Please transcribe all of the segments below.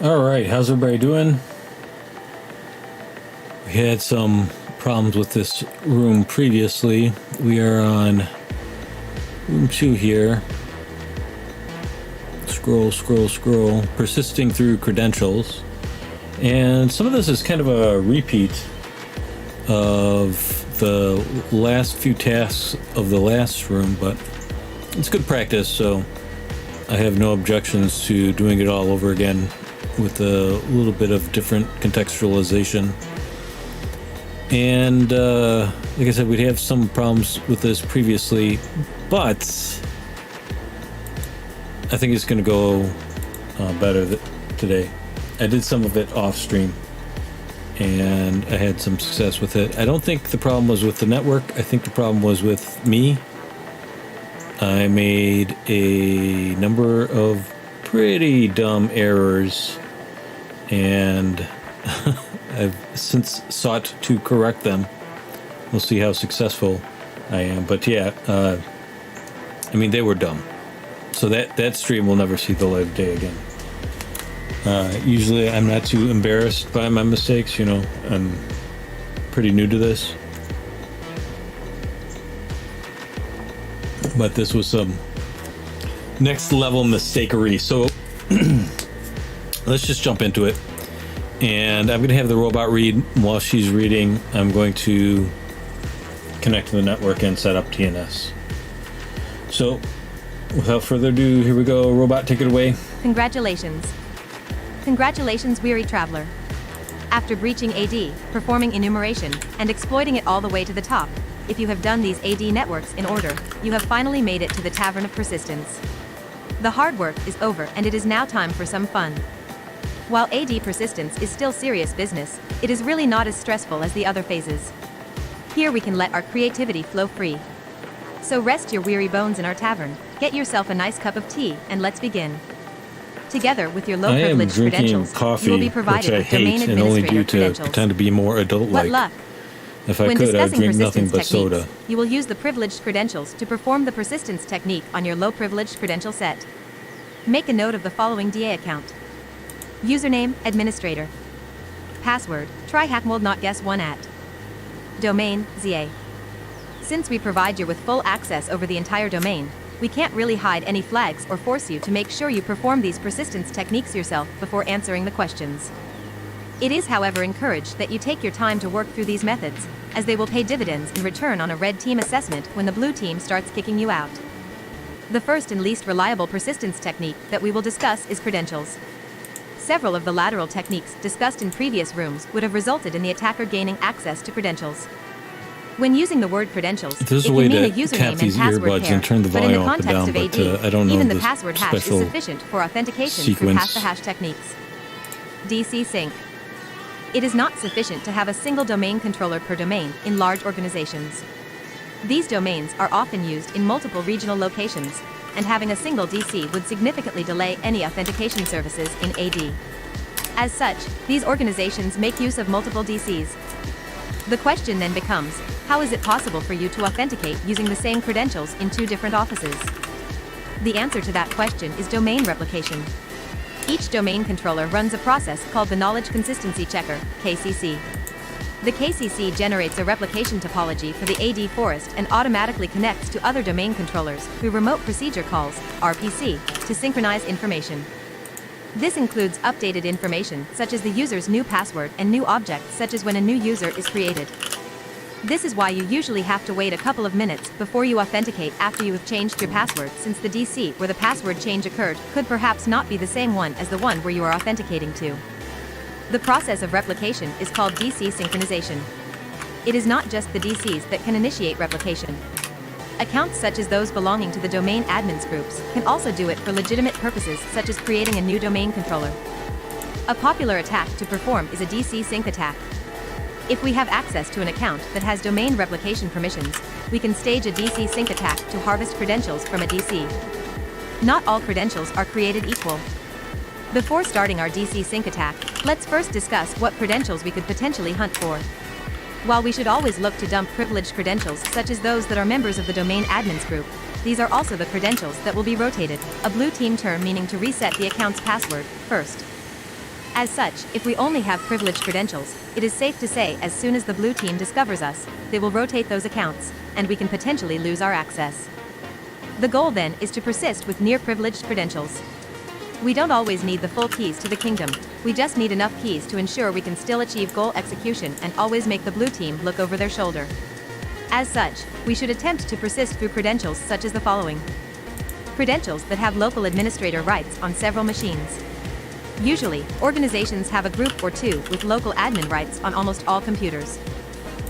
Alright, how's everybody doing? We had some problems with this room previously. We are on room 2 here. Scroll. Persisting through credentials. And some of this is kind of a repeat of the last few tasks of the last room, but it's good practice, so I have no objections to doing it all over again with a little bit of different contextualization. And like I said, we'd have some problems with this previously, but I think it's going to go better today. I did some of it off stream and I had some success with it. I don't think the problem was with the network. I think the problem was with me. I made a number of pretty dumb errors, and I've since sought to correct them. We'll see how successful I am. But yeah, I mean, they were dumb. So that stream will never see the light of day again. Usually I'm not too embarrassed by my mistakes, you know. I'm pretty new to this. But this was some next level mistakery. So let's just jump into it. And I'm going to have the robot read. While she's reading, I'm going to connect to the network and set up TNS. So without further ado, here we go. Robot, take it away. Congratulations. Congratulations, weary traveler. After breaching AD, performing enumeration, and exploiting it all the way to the top, if you have done these AD networks in order, you have finally made it to the Tavern of Persistence. The hard work is over and it is now time for some fun. While AD Persistence is still serious business, it is really not as stressful as the other phases. Here we can let our creativity flow free. So rest your weary bones in our tavern, get yourself a nice cup of tea, and let's begin. Together with your low privilege credentials, coffee, you will be provided with domain and only administrator do to credentials. pretend to be more adult-like. What luck! If I When could, I'd discussing drink nothing persistence but techniques, soda. you will use the privileged credentials to perform the persistence technique on your low privileged credential set. Make a note of the following DA account. Username, administrator. Password, try hackmold not guess 1 at. Domain, ZA. Since we provide you with full access over the entire domain, we can't really hide any flags or force you to make sure you perform these persistence techniques yourself before answering the questions. It is, however, encouraged that you take your time to work through these methods, as they will pay dividends in return on a red team assessment when the blue team starts kicking you out. The first and least reliable persistence technique that we will discuss is credentials. Several of the lateral techniques discussed in previous rooms would have resulted in the attacker gaining access to credentials. When using the word credentials, There's it a can way mean a to username tap these and password earbuds pair, and turn the but in the volume up and context down, of but AD, I don't know even the the password hash is special sufficient for authentication through sequence. hash-to-hash techniques. DC sync. It is not sufficient to have a single domain controller per domain in large organizations. These domains are often used in multiple regional locations, and having a single DC would significantly delay any authentication services in AD. As such, these organizations make use of multiple DCs. The question then becomes, how is it possible for you to authenticate using the same credentials in 2 different offices? The answer to that question is domain replication. Each domain controller runs a process called the Knowledge Consistency Checker, KCC. The KCC generates a replication topology for the AD forest and automatically connects to other domain controllers through remote procedure calls, RPC, to synchronize information. This includes updated information such as the user's new password and new objects such as when a new user is created. This is why you usually have to wait a couple of minutes before you authenticate after you have changed your password, since the DC where the password change occurred could perhaps not be the same one as the one where you are authenticating to. The process of replication is called DC synchronization. It is not just the DCs that can initiate replication. Accounts such as those belonging to the domain admins groups can also do it for legitimate purposes such as creating a new domain controller. A popular attack to perform is a DC sync attack. If we have access to an account that has domain replication permissions, we can stage a DC sync attack to harvest credentials from a DC. Not all credentials are created equal. Before starting our DC sync attack, let's first discuss what credentials we could potentially hunt for. While we should always look to dump privileged credentials such as those that are members of the domain admins group, these are also the credentials that will be rotated, a blue team term meaning to reset the account's password, first. As such, if we only have privileged credentials, it is safe to say as soon as the blue team discovers us, they will rotate those accounts, and we can potentially lose our access. The goal then is to persist with near privileged credentials. We don't always need the full keys to the kingdom, we just need enough keys to ensure we can still achieve goal execution and always make the blue team look over their shoulder. As such, we should attempt to persist through credentials such as the following. Credentials that have local administrator rights on several machines. Usually, organizations have a group or two with local admin rights on almost all computers.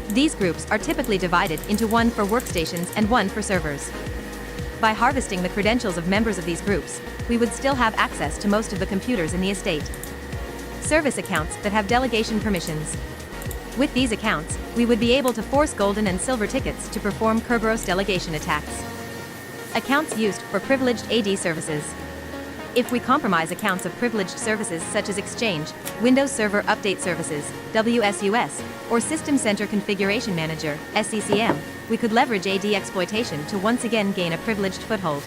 These groups are typically divided into one for workstations and one for servers. By harvesting the credentials of members of these groups, we would still have access to most of the computers in the estate. Service accounts that have delegation permissions. With these accounts, we would be able to force golden and silver tickets to perform Kerberos delegation attacks. Accounts used for privileged AD services. If we compromise accounts of privileged services such as Exchange, Windows Server Update Services, WSUS, or System Center Configuration Manager, SCCM, we could leverage AD exploitation to once again gain a privileged foothold.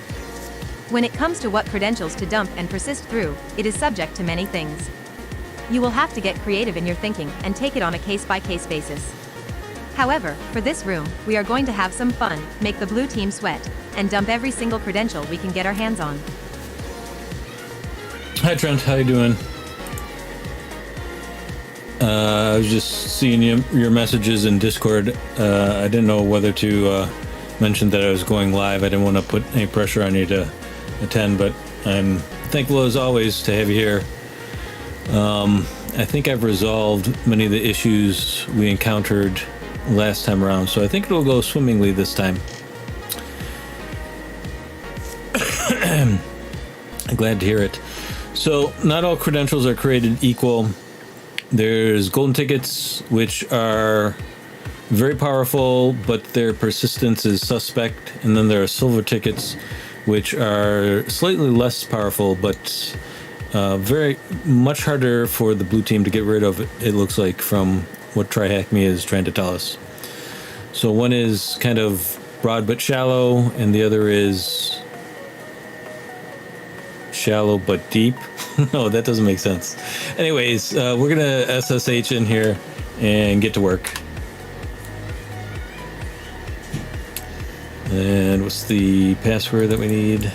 When it comes to what credentials to dump and persist through, it is subject to many things. You will have to get creative in your thinking and take it on a case-by-case basis. However, for this room, we are going to have some fun, make the blue team sweat, and dump every single credential we can get our hands on. Hi Trent, how you doing? I was just seeing your messages in Discord. I didn't know whether to mention that I was going live. I didn't want to put any pressure on you to attend, but I'm thankful as always to have you here. I think I've resolved many of the issues we encountered last time around, so I think it'll go swimmingly this time. I'm glad to hear it. So, not all credentials are created equal. There's golden tickets, which are very powerful, but their persistence is suspect. And then there are silver tickets, which are slightly less powerful, but very much harder for the blue team to get rid of, it looks like, from what TryHackMe is trying to tell us. So one is kind of broad but shallow, and the other is shallow but deep. No, that doesn't make sense. Anyways, we're gonna SSH in here and get to work. And what's the password that we need?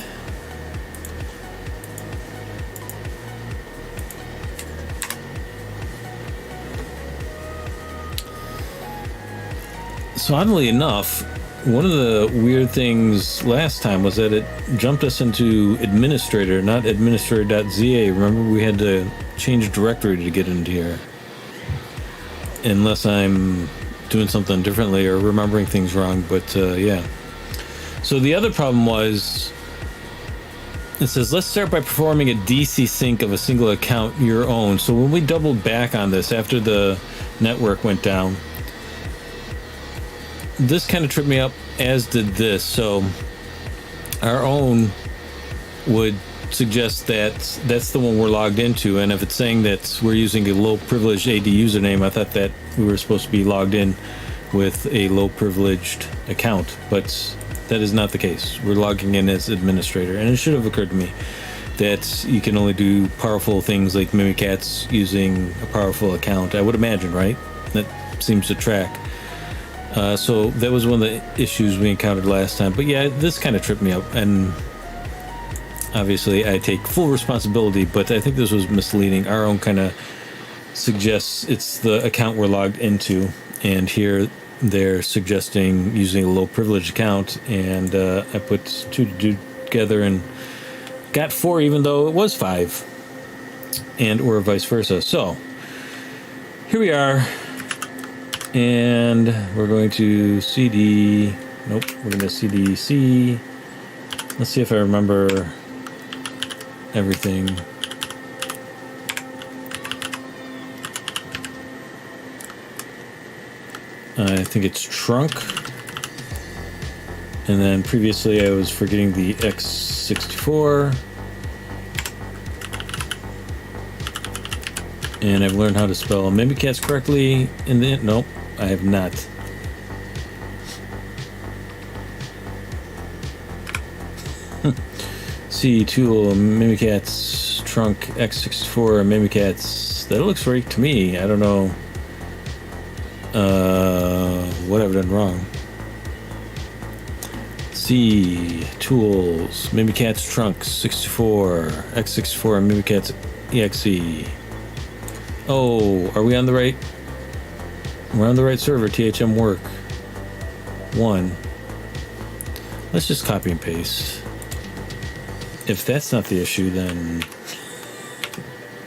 So oddly enough, one of the weird things last time was that it jumped us into administrator, not administrator.za. Remember, we had to change directory to get into here. Unless I'm doing something differently or remembering things wrong, but yeah. So the other problem was, it says, let's start by performing a DC sync of a single account, your own. So when we doubled back on this after the network went down, this kind of tripped me up, as did this. So our own would suggest that that's the one we're logged into, and if it's saying that we're using a low privileged AD username, I thought that we were supposed to be logged in with a low privileged account, but that is not the case. We're logging in as administrator, and it should have occurred to me that you can only do powerful things like Mimikatz using a powerful account, I would imagine, right? That seems to track. So that was one of the issues we encountered last time. But yeah, this kind of tripped me up, and obviously I take full responsibility, but I think this was misleading. Our own kind of suggests it's the account we're logged into, and here they're suggesting using a low privilege account, and I put two together and got 4, even though it was 5, and or vice versa. So here we are. And we're going to CD, nope, we're going to CDC. Let's see if I remember everything. I think it's trunk. And then previously I was forgetting the X64. And I've learned how to spell Mimikatz correctly in the, nope, I have not. C tool Mimikatz trunk x64 Mimikatz. That looks right to me. I don't know what I've done wrong. C tools Mimikatz trunk 64 x64 Mimikatz exe. Oh, are we on the right? We're on the right server. THM work 1. Let's just copy and paste. If that's not the issue, then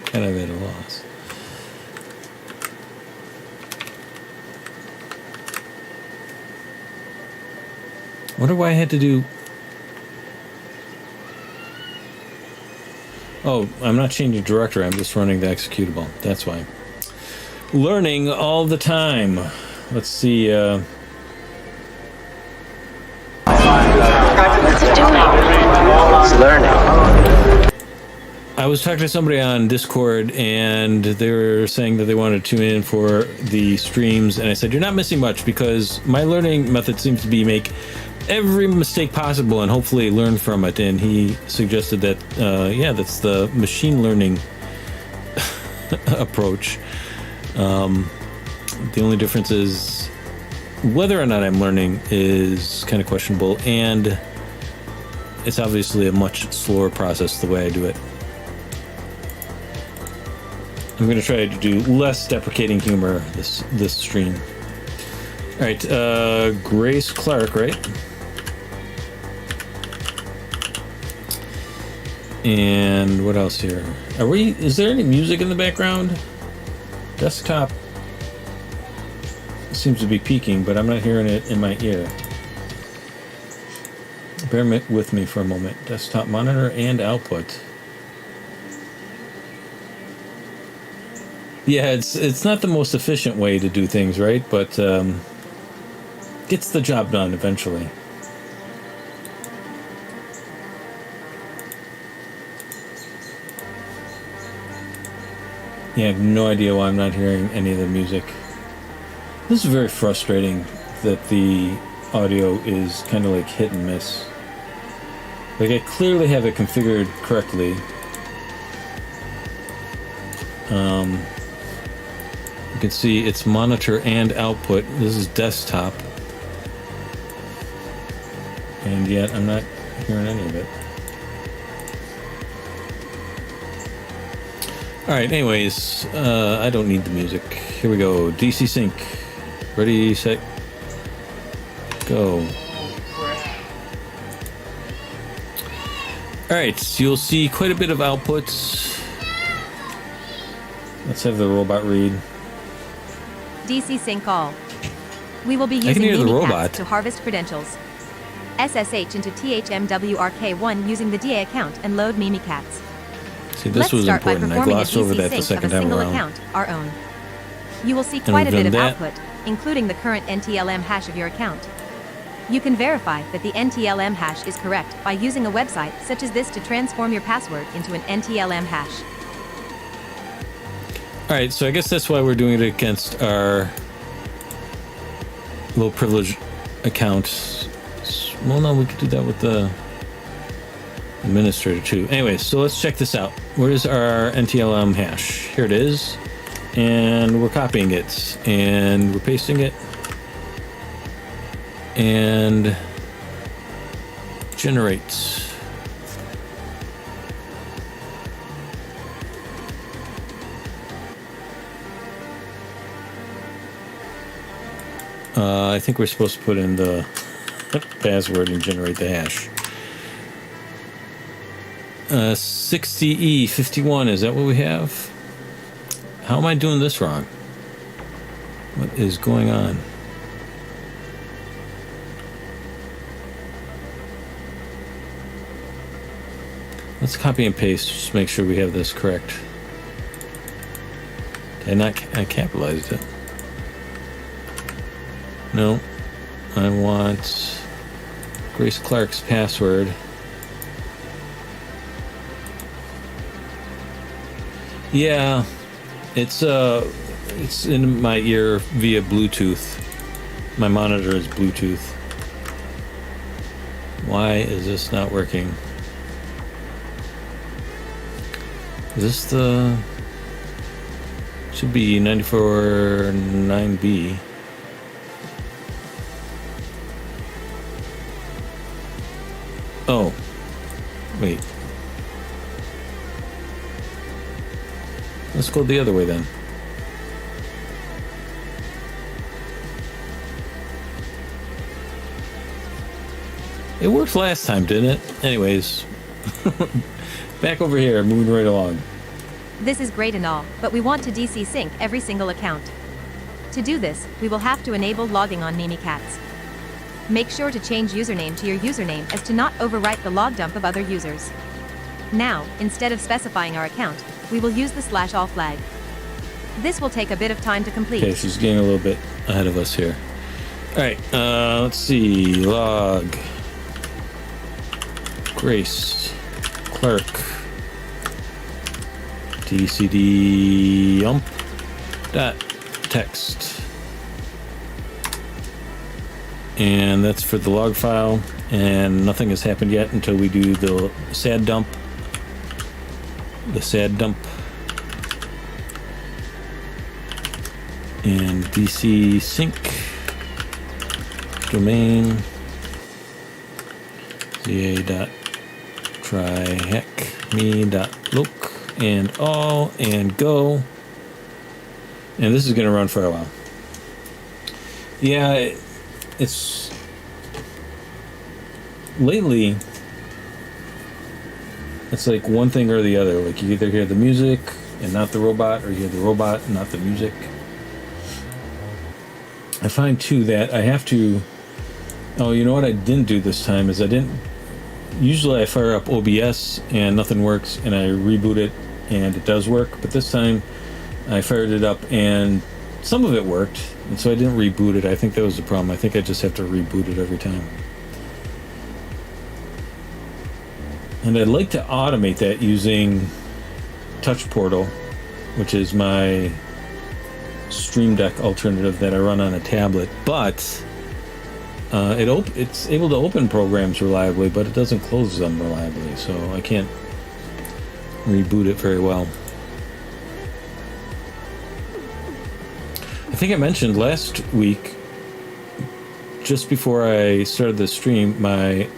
kind of at a loss. Wonder why I had to do. Oh, I'm not changing directory. I'm just running the executable. That's why. Learning all the time. Let's see. What's it doing? It's learning. I was talking to somebody on Discord, and they were saying that they wanted to tune in for the streams, and I said, you're not missing much, because my learning method seems to be make every mistake possible and hopefully learn from it. And he suggested that, yeah, that's the machine learning approach. The only difference is whether or not I'm learning is kind of questionable, and it's obviously a much slower process the way I do it. I'm going to try to do less deprecating humor this stream. All right, Grace Clark, right? And what else here? Is there any music in the background? Desktop seems to be peaking, but I'm not hearing it in my ear. Bear with me for a moment. Desktop monitor and output. Yeah, it's not the most efficient way to do things, right? But gets the job done eventually. Yeah, I have no idea why I'm not hearing any of the music. This is very frustrating that the audio is kind of like hit and miss. Like, I clearly have it configured correctly. You can see it's monitor and output. This is desktop. And yet I'm not hearing any of it. Alright, anyways, I don't need the music. Here we go. DC sync. Ready, set, go. Alright, so you'll see quite a bit of outputs. Let's have the robot read. DC sync all. We will be I can using hear the Mimikatz robot. to harvest credentials. SSH into THMWRK1 using the DA account and load Mimikatz. See, this Let's was start by important. I performing a glossed over DC that the sync second of a time single around. account, our own. You will see And quite a we've bit of done that. output, including the current NTLM hash of your account. You can verify that the NTLM hash is correct by using a website such as this to transform your password into an NTLM hash. Alright, so I guess that's why we're doing it against our low privilege accounts. Well, no, we could do that with the administrator too. Anyway, so let's check this out. Where's our NTLM hash? Here it is. And we're copying it. And we're pasting it. And generate. I think we're supposed to put in the password and generate the hash. 60E51, is that what we have? How am I doing this wrong? What is going on? Let's copy and paste just to make sure we have this correct. Did I capitalized it. No, I want Grace Clark's password. Yeah, it's in my ear via Bluetooth. My monitor is Bluetooth. Why is this not working? Is this the... Should be 94.9B. Oh. Wait. Let's go the other way then. It worked last time, didn't it? Anyways. Back over here, moving right along. This is great and all, but we want to DC sync every single account. To do this, we will have to enable logging on Mimikatz. Make sure to change username to your username as to not overwrite the log dump of other users. Now, instead of specifying our account, we will use the /all flag. This will take a bit of time to complete. Okay, she's getting a little bit ahead of us here. Alright, let's see. Log. Grace. Clerk. tcd dot text. And that's for the log file, and nothing has happened yet until we do the sad dump. The sad dump. And DC sync domain ca dot try heck me dot look and all and go. And this is going to run for a while. Yeah, it's lately it's like one thing or the other. Like you either hear the music and not the robot, or you hear the robot and not the music. I find too that I have to... Oh, you know what I didn't do this time is I didn't... Usually I fire up OBS and nothing works, and I reboot it and it does work. But this time I fired it up and some of it worked, and so I didn't reboot it. I think that was the problem. I think I just have to reboot it every time. And I'd like to automate that using Touch Portal, which is my Stream Deck alternative that I run on a tablet, but it's able to open programs reliably, but it doesn't close them reliably, so I can't reboot it very well. I think I mentioned last week, just before I started the stream, my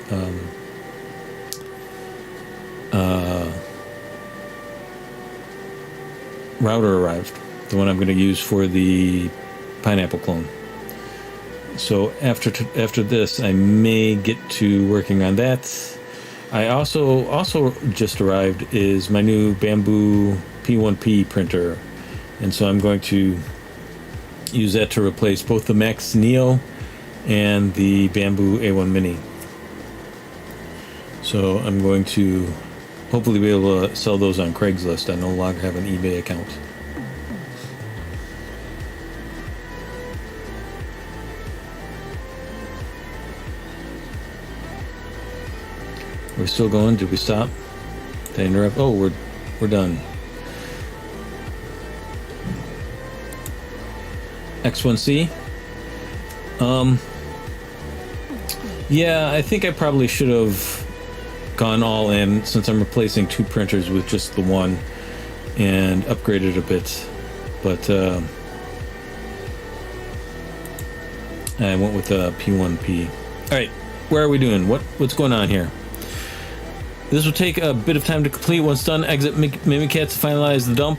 router arrived, the one I'm going to use for the Pineapple clone. So after this, I may get to working on that. I also just arrived is my new Bamboo P1P printer, and so I'm going to use that to replace both the Max Neo and the Bamboo A1 Mini. So I'm going to hopefully be able to sell those on Craigslist. I no longer have an eBay account. We're still going? Did we stop? Did I interrupt? Oh, we're done. X1C. Yeah, I think I probably should have gone all in, since I'm replacing two printers with just the one, and upgraded a bit. But I went with the P1P. All right, where are we doing? What's going on here? This will take a bit of time to complete. Once done, exit Mimikatz to finalize the dump,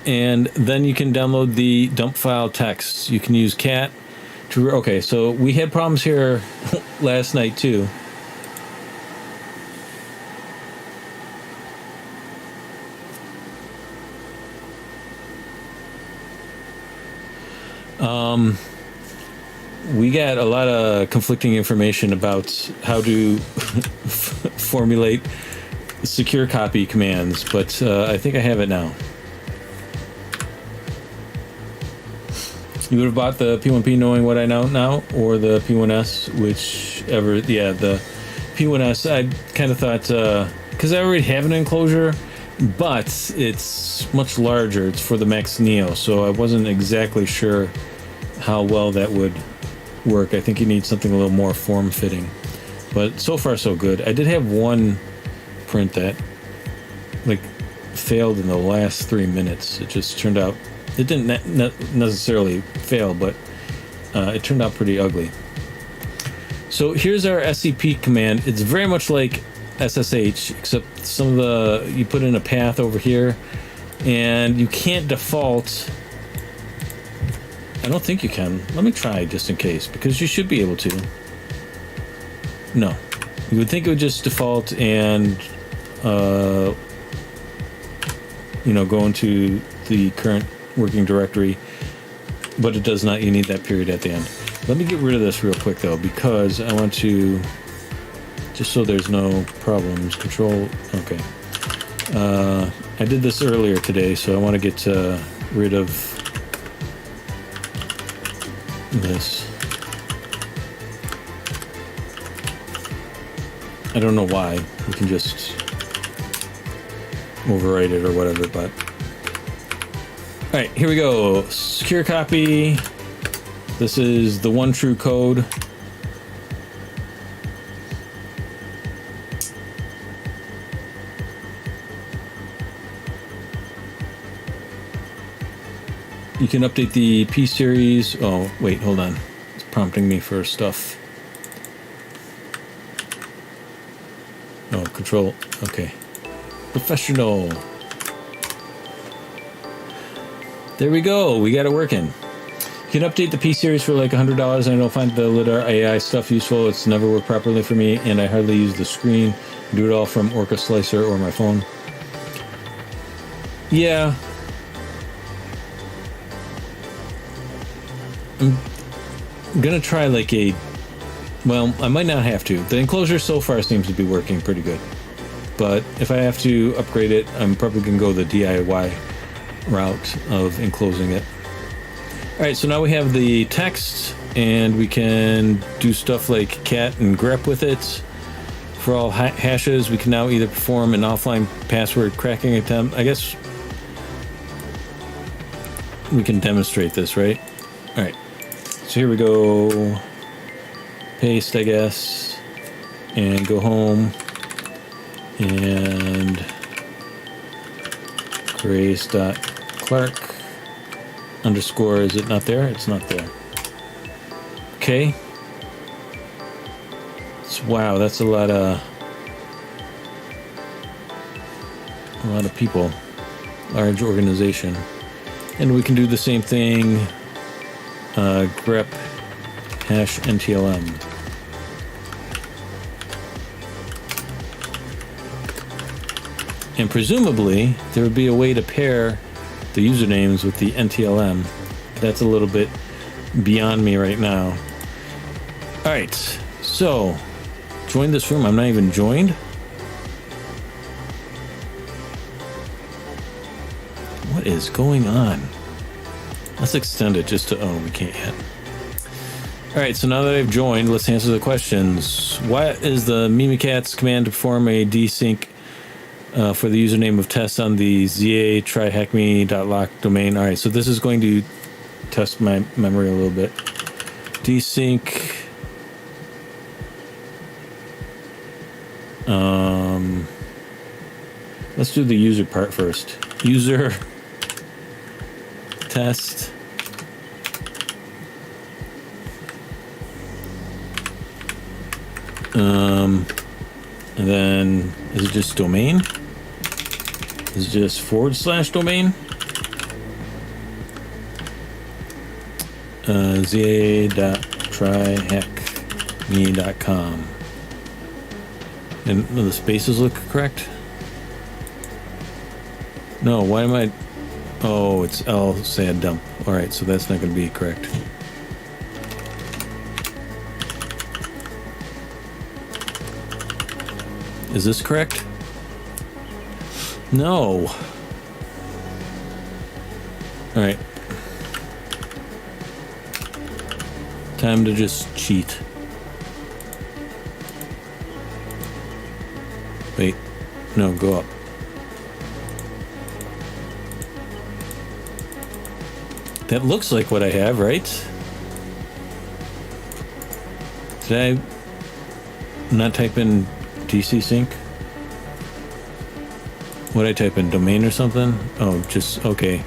and then you can download the dump file text. You can use cat to... Okay, so we had problems here last night too. We got a lot of conflicting information about how to formulate secure copy commands, but I think I have it now. You would have bought the P1P knowing what I know now, or the P1S, whichever. Yeah, the P1S, I kind of thought, because I already have an enclosure, but it's much larger. It's for the Max Neo, so I wasn't exactly sure how well that would work. I think you need something a little more form-fitting, but so far so good. I did have one print that, like, failed in the last 3 minutes. It just turned out, it didn't necessarily fail, but it turned out pretty ugly. So here's our SCP command. It's very much like SSH, except some of the, you put in a path over here, and you can't default. I don't think you can. Let me try just in case, because you should be able to. No. You would think it would just default and, you know, go into the current working directory, but it does not. You need that period at the end. Let me get rid of this real quick, though, because I want to, just so there's no problems, control, okay. I did this earlier today, so I want to get rid of this. I don't know why. We can just overwrite it or whatever, but... Alright, here we go. Secure copy. This is the one true code. You can update the P series. Oh, wait, hold on. It's prompting me for stuff. Oh, control. Okay. Professional. There we go. We got it working. You can update the P series for like $100, and I don't find the lidar AI stuff useful. It's never worked properly for me, and I hardly use the screen. I do it all from Orca Slicer or my phone. Yeah. I'm gonna try like a... Well, I might not have to. The enclosure so far seems to be working pretty good. But if I have to upgrade it, I'm probably gonna go the DIY route of enclosing it. Alright, so now we have the text, and we can do stuff like cat and grep with it. For all hashes, we can now either perform an offline password cracking attempt. I guess we can demonstrate this, right? Alright, so here we go. Paste, I guess, and go home, and grace.clark underscore, is it not there? It's not there. Okay. Wow, that's a lot of people. Large organization. And we can do the same thing. Grep hash NTLM. And presumably there would be a way to pair the usernames with the NTLM. That's a little bit beyond me right now. Alright, so join this room. I'm not even joined. What is going on? Let's extend it just to... Oh, we can't yet. Alright, so now that I've joined, let's answer the questions. What is the Mimikatz command to perform a desync for the username of test on the ZA tryhackme.lock domain? Alright, so this is going to test my memory a little bit. Desync. Let's do the user part first. User test. And then is it just domain? Is it just / domain? za.tryhackme.com. And the spaces look correct? No, why am I... Oh, it's L sad dump. Alright, so that's not going to be correct. Is this correct? No. Alright. Time to just cheat. Wait. No, go up. That looks like what I have, right? Did I not type in DC sync? What I type in, domain or something? Oh, just okay.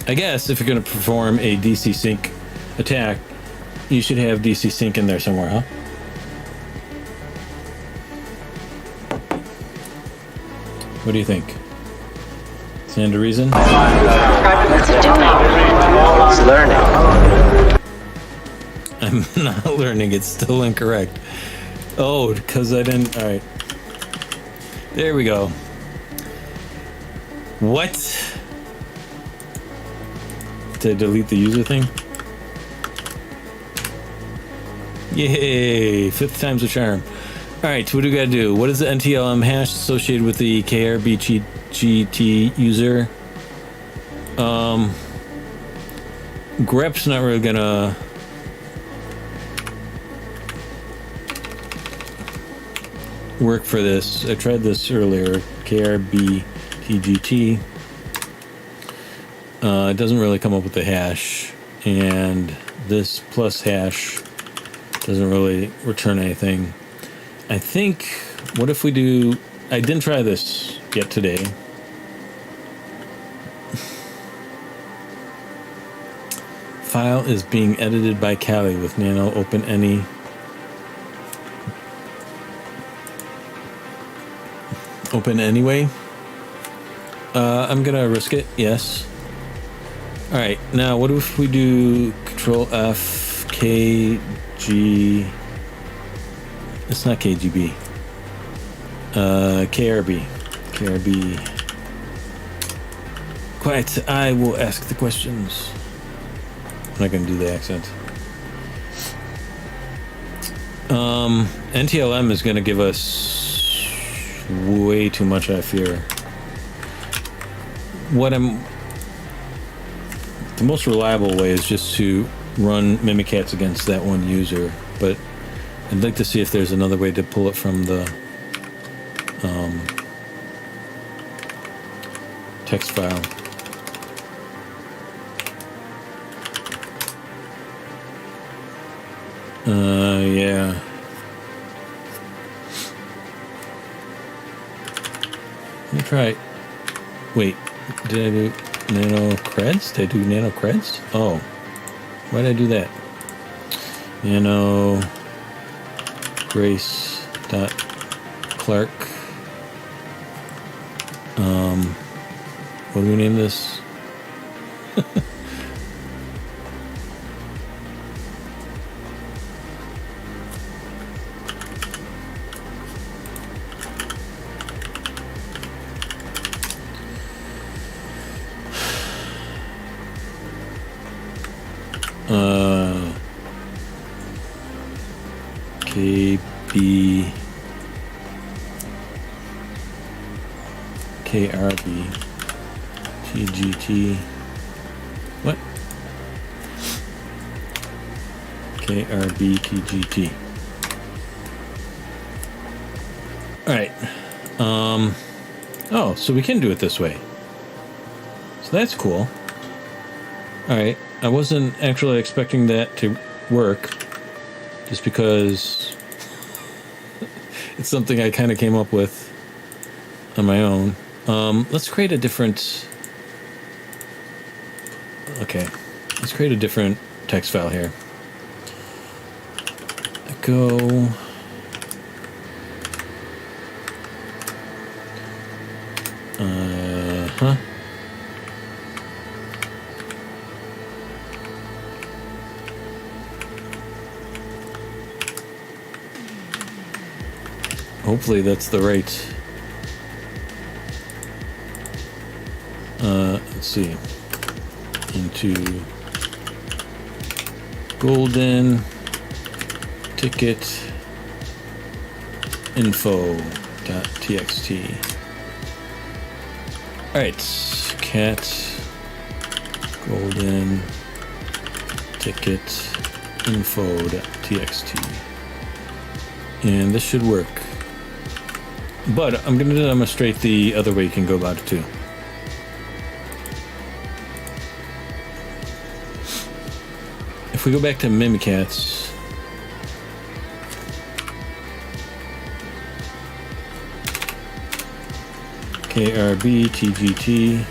I guess if you're going to perform a DC sync attack, you should have DC sync in there somewhere, huh? What do you think? Stand to reason? What's it doing? It's learning. I'm not learning. It's still incorrect. Oh, because I didn't. All right. There we go. What? Did I delete the user thing? Yay! 5th time's a charm. All right. What do we got to do? What is the NTLM hash associated with the KRBGT user? grep's not really gonna work for this. I tried this earlier, KRBTGT. It doesn't really come up with the hash, and this plus hash doesn't really return anything. I think, what if we do, I didn't try this yet today. File is being edited by Callie with Nano Open Any. Open anyway. I'm gonna risk it. Yes. All right. Now, what if we do Control F KG? It's not KGB. KRB. KRB. Quiet. I will ask the questions. I'm not gonna do the accent. NTLM is gonna give us way too much, I fear. The most reliable way is just to run Mimikatz against that one user, but I'd like to see if there's another way to pull it from the text file. Yeah. Let me try. Wait, did I do nano creds? Did I do nano creds? Oh, why did I do that? Nano Grace dot Clark. What do we name this? KB KRB TGT. What? KRB TGT. All right. Oh, so we can do it this way. So that's cool. All right. I wasn't actually expecting that to work, just because it's something I kind of came up with on my own. Let's create a different... Okay, let's create a different text file here. Echo... Hopefully that's the right... let's see. Into golden ticket info.txt. Alright, cat golden ticket info.txt. And this should work. But I'm going to demonstrate the other way you can go about it too. If we go back to Mimikatz, KRB TGT.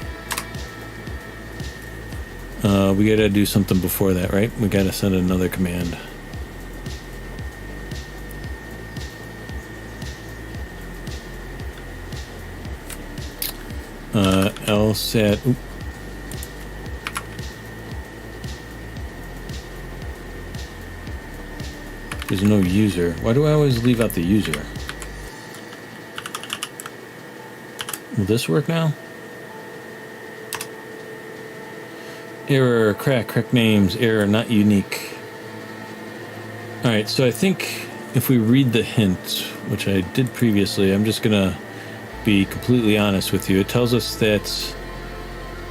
We gotta do something before that, right? We gotta send another command. LSAT. Oop. There's no user. Why do I always leave out the user? Will this work now? Error, correct names, error, not unique. Alright, so I think if we read the hint, which I did previously, I'm just gonna be completely honest with you. It tells us that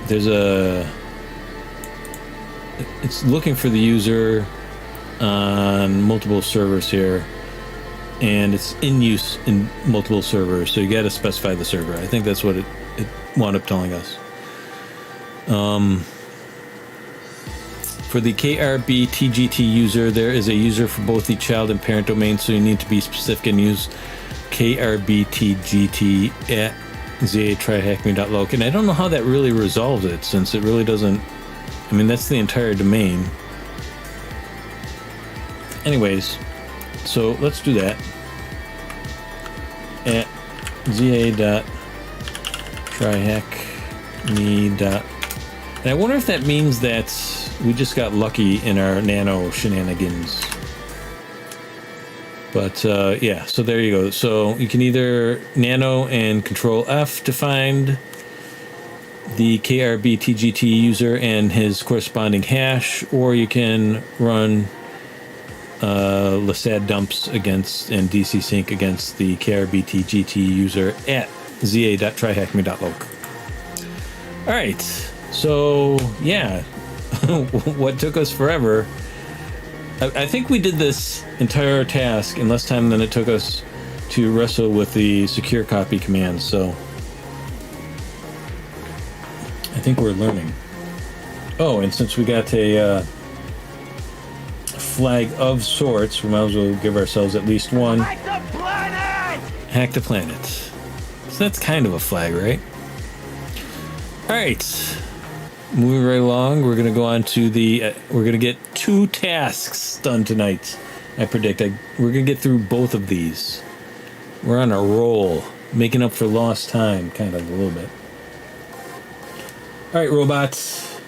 there's it's looking for the user on multiple servers here, and it's in use in multiple servers, so you got to specify the server. I think that's what it wound up telling us. For the KRB TGT user, there is a user for both the child and parent domain, so you need to be specific and use KRB TGT at za-tryhackme.loc. And I don't know how that really resolves it, since it really doesn't. I mean, that's the entire domain. Anyways, so let's do that. At za.tryhackme. And I wonder if that means that we just got lucky in our nano shenanigans. But yeah, so there you go. So you can either nano and control F to find the KRB TGT user and his corresponding hash, or you can run LSAD dumps against and DC sync against the KRB TGT user at za.tryhackme.loc. All right, so yeah, what took us forever? I think we did this entire task in less time than it took us to wrestle with the secure copy command. So I think we're learning. Oh, and since we got a flag of sorts, we might as well give ourselves at least one. Hack the planet! Hack the planet. So that's kind of a flag, right? All right. Moving right along, we're going to go on to the... we're going to get 2 tasks done tonight. I predict. We're going to get through both of these. We're on a roll. Making up for lost time, kind of, a little bit. All right, robots.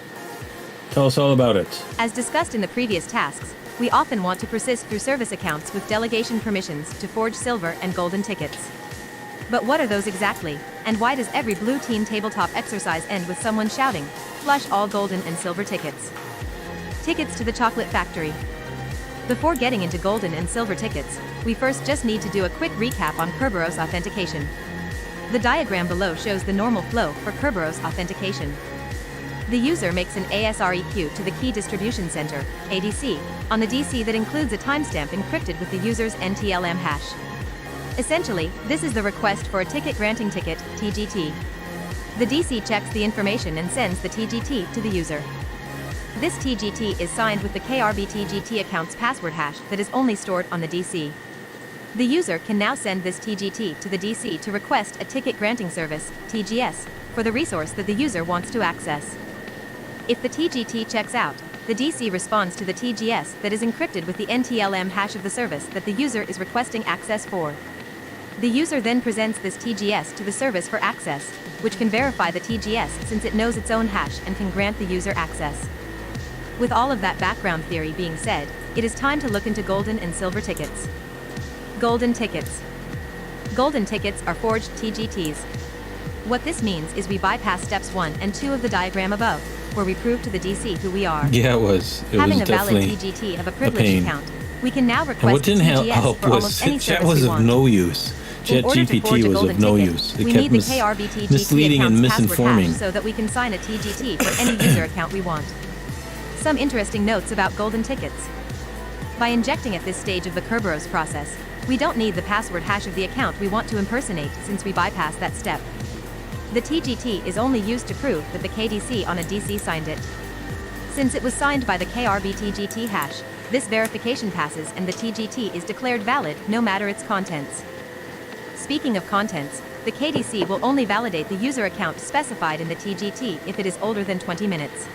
Tell us all about it. As discussed in the previous tasks, we often want to persist through service accounts with delegation permissions to forge silver and golden tickets. But what are those exactly, and why does every blue team tabletop exercise end with someone shouting, "Flush all golden and silver tickets"? Tickets to the chocolate factory. Before getting into golden and silver tickets, we first just need to do a quick recap on Kerberos authentication. The diagram below shows the normal flow for Kerberos authentication. The user makes an ASREQ to the Key Distribution Center, ADC, on the DC that includes a timestamp encrypted with the user's NTLM hash. Essentially, this is the request for a ticket granting ticket, TGT. The DC checks the information and sends the TGT to the user. This TGT is signed with the KRB TGT account's password hash that is only stored on the DC. The user can now send this TGT to the DC to request a ticket granting service, TGS, for the resource that the user wants to access. If the TGT checks out, the DC responds to the TGS that is encrypted with the NTLM hash of the service that the user is requesting access for. The user then presents this TGS to the service for access, which can verify the TGS since it knows its own hash and can grant the user access. With all of that background theory being said, it is time to look into golden and silver tickets. Golden tickets. Golden tickets are forged TGTs. What this means is we bypass steps 1 and 2 of the diagram above, where we prove to the DC who we are. Yeah, it was. Having a valid TGT of a privileged account, we can now request and what didn't TGS help for almost any was service chat was we of want. no use. Chat GPT was of no use. It we kept need the KRB TGT misleading and account's password misinforming. hash so that we can sign a TGT for any user account we want. Some interesting notes about golden tickets. By injecting at this stage of the Kerberos process, we don't need the password hash of the account we want to impersonate since we bypass that step. The TGT is only used to prove that the KDC on a DC signed it. Since it was signed by the KRB TGT hash, this verification passes and the TGT is declared valid no matter its contents. Speaking of contents, the KDC will only validate the user account specified in the TGT if it is older than 20 minutes.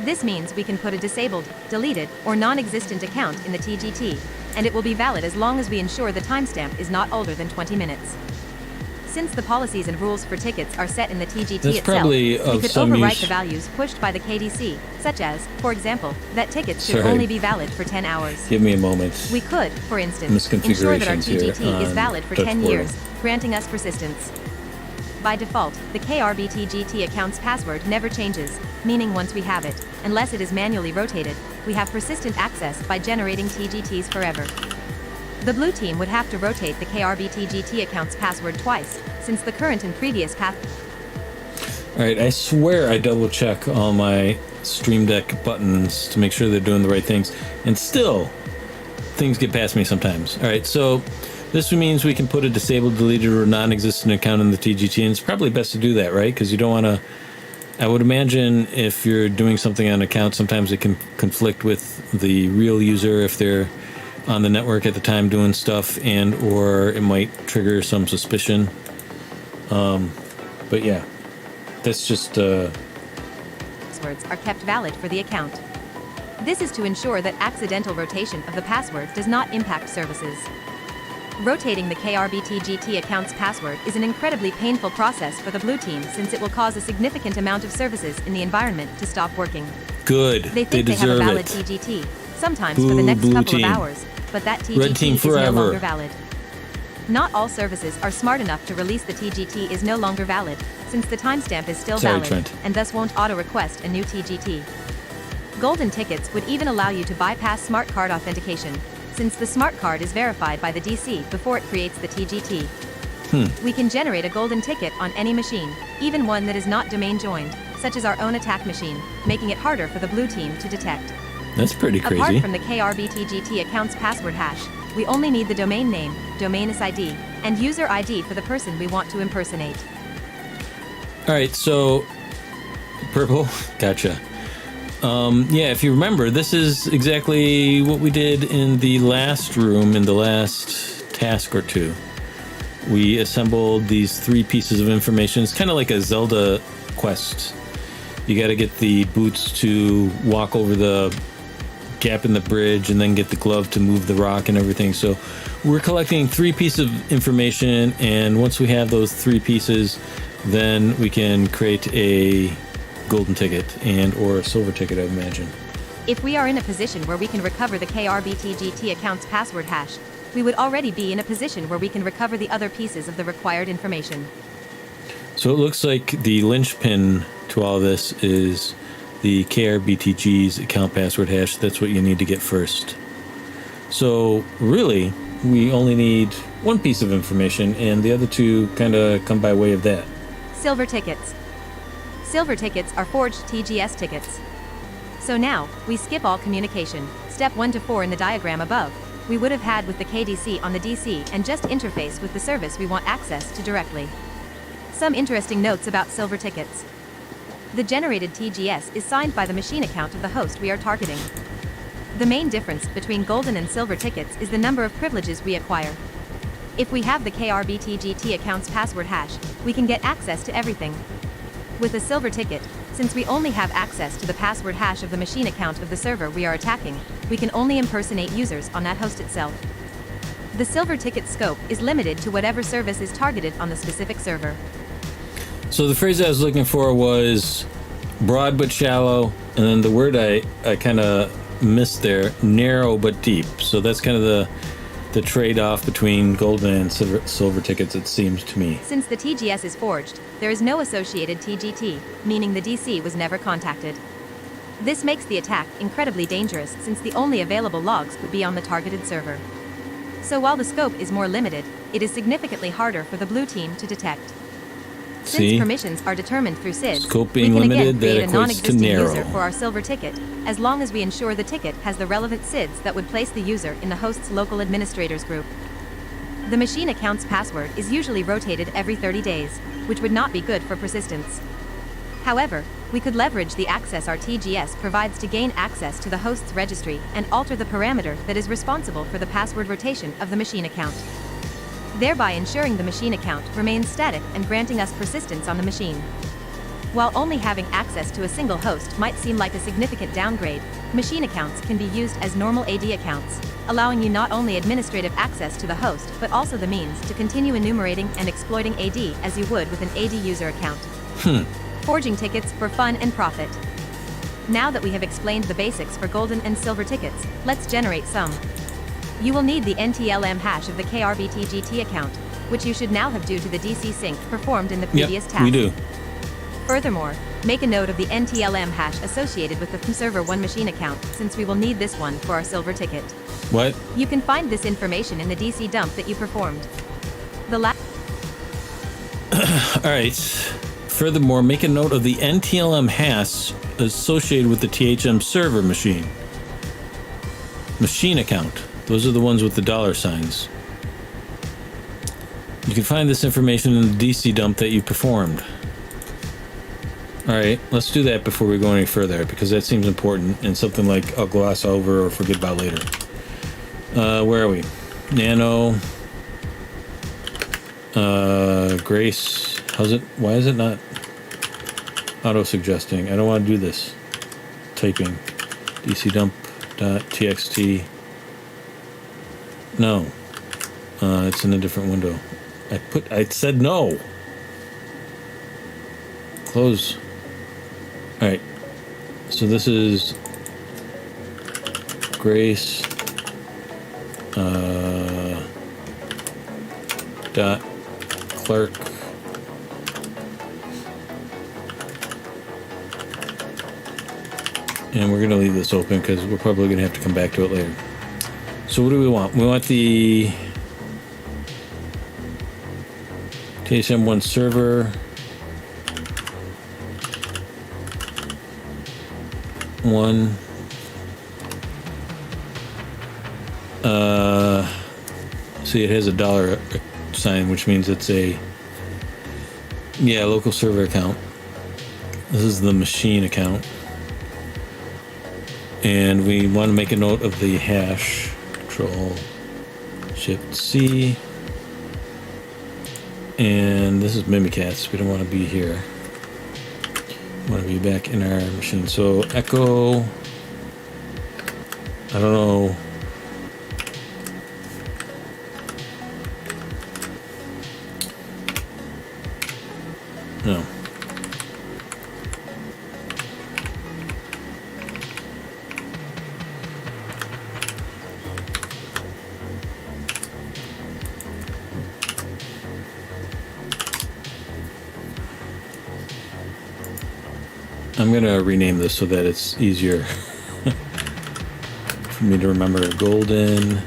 This means we can put a disabled, deleted, or non-existent account in the TGT, and it will be valid as long as we ensure the timestamp is not older than 20 minutes. Since the policies and rules for tickets are set in the TGT That's itself, probably we of could some overwrite use. the values pushed by the KDC, such as, for example, that tickets should Sorry. only be valid for 10 hours. Give me a moment. We could, for instance, ensure that our Misconfigurations here TGT is on valid for Touch 10 Portal. years, granting us persistence. By default, the KRB TGT account's password never changes, meaning once we have it, unless it is manually rotated, we have persistent access by generating TGTs forever. The blue team would have to rotate the KRB TGT account's password twice, since the current and previous All right, I swear I double check all my Stream Deck buttons to make sure they're doing the right things, and still, things get past me sometimes. All right, so this means we can put a disabled, deleted, or non-existent account in the TGT, and it's probably best to do that, right? Because you don't want to. I would imagine if you're doing something on an account, sometimes it can conflict with the real user if they're on the network at the time doing stuff, and or it might trigger some suspicion. But yeah, that's just passwords are kept valid for the account. This is to ensure that accidental rotation of the password does not impact services. Rotating the KRB TGT account's password is an incredibly painful process for the blue team, since it will cause a significant amount of services in the environment to stop working. good. They think they have a deserve valid it. TGT, sometimes Boo, for the next blue couple team. of hours, but that Red team TGT is no forever. longer valid. Not all services are smart enough to release the TGT is no longer valid, since the timestamp is still Sorry, valid, Trent. and thus won't auto-request a new TGT. Golden tickets would even allow you to bypass smart card authentication, since the smart card is verified by the DC before it creates the TGT. We can generate a golden ticket on any machine, even one that is not domain joined, such as our own attack machine, making it harder for the blue team to detect. That's pretty Apart crazy. from the KRB TGT account's password hash, we only need the domain name, domainus ID, and user ID for the person we want to impersonate. All right, so purple, gotcha. Yeah, if you remember, this is exactly what we did in the last room, in the last task or two. We assembled these 3 pieces of information. It's kind of like a Zelda quest. You got to get the boots to walk over the gap in the bridge, and then get the glove to move the rock and everything. So we're collecting 3 pieces of information, and once we have those 3 pieces, then we can create a golden ticket and or a silver ticket, I imagine. If we are in a position where we can recover the KRB TGT account's password hash, we would already be in a position where we can recover the other pieces of the required information. So it looks like the linchpin to all this is the KRBTG's account password hash. That's what you need to get first. So really, we only need 1 piece of information, and the other 2 kind of come by way of that. Silver tickets. Silver tickets are forged TGS tickets. So now, we skip all communication, step 1 to 4 in the diagram above, we would have had with the KDC on the DC, and just interface with the service we want access to directly. Some interesting notes about silver tickets. The generated TGS is signed by the machine account of the host we are targeting. The main difference between golden and silver tickets is the number of privileges we acquire. If we have the KRB TGT account's password hash, we can get access to everything. With a silver ticket, since we only have access to the password hash of the machine account of the server we are attacking, we can only impersonate users on that host itself. The silver ticket scope is limited to whatever service is targeted on the specific server. So the phrase I was looking for was broad but shallow, and then the word I kind of missed there, narrow but deep. So that's kind of the trade-off between golden and silver tickets, it seems to me. Since the TGS is forged, there is no associated TGT, meaning the DC was never contacted. This makes the attack incredibly dangerous, since the only available logs would be on the targeted server. So while the scope is more limited, it is significantly harder for the blue team to detect. Since See? permissions are determined through SIDs, Scope we being can limited, again create that a equates non-existing to narrow. user for our silver ticket, as long as we ensure the ticket has the relevant SIDs that would place the user in the host's local administrators group. The machine account's password is usually rotated every 30 days, which would not be good for persistence. However, we could leverage the access our TGS provides to gain access to the host's registry and alter the parameter that is responsible for the password rotation of the machine account. thereby ensuring the machine account remains static and granting us persistence on the machine. While only having access to a single host might seem like a significant downgrade, machine accounts can be used as normal AD accounts, allowing you not only administrative access to the host but also the means to continue enumerating and exploiting AD as you would with an AD user account. Forging tickets for fun and profit. Now that we have explained the basics for golden and silver tickets, let's generate some. You will need the NTLM hash of the KRBTGT account, which you should now have due to the DC sync performed in the previous task. We do. Furthermore, make a note of the NTLM hash associated with the Server 1 machine account, since we will need this one for our silver ticket. What? You can find this information in the DC dump that you performed. Alright. Furthermore, make a note of the NTLM hash associated with the THM server machine account. Those are the ones with the dollar signs. You can find this information in the DC dump that you performed. Alright, let's do that before we go any further, because that seems important and something like I'll gloss over or forget about later. Where are we? Nano. Grace. Why is it not auto-suggesting? I don't want to do this. Typing. dcdump.txt. No. It's in a different window. I said no. Close. Alright. So this is Grace dot Clark and we're gonna leave this open because we're probably gonna have to come back to it later. So what do we want? We want the TSM1 server 1 see, it has a dollar sign, which means it's a local server account. This is the machine account, and we want to make a note of the hash. Control Shift C, and this is Mimikatz. We don't want to be here. We want to be back in our machine. So echo, I don't know. No. I'm going to rename this so that it's easier for me to remember. Golden.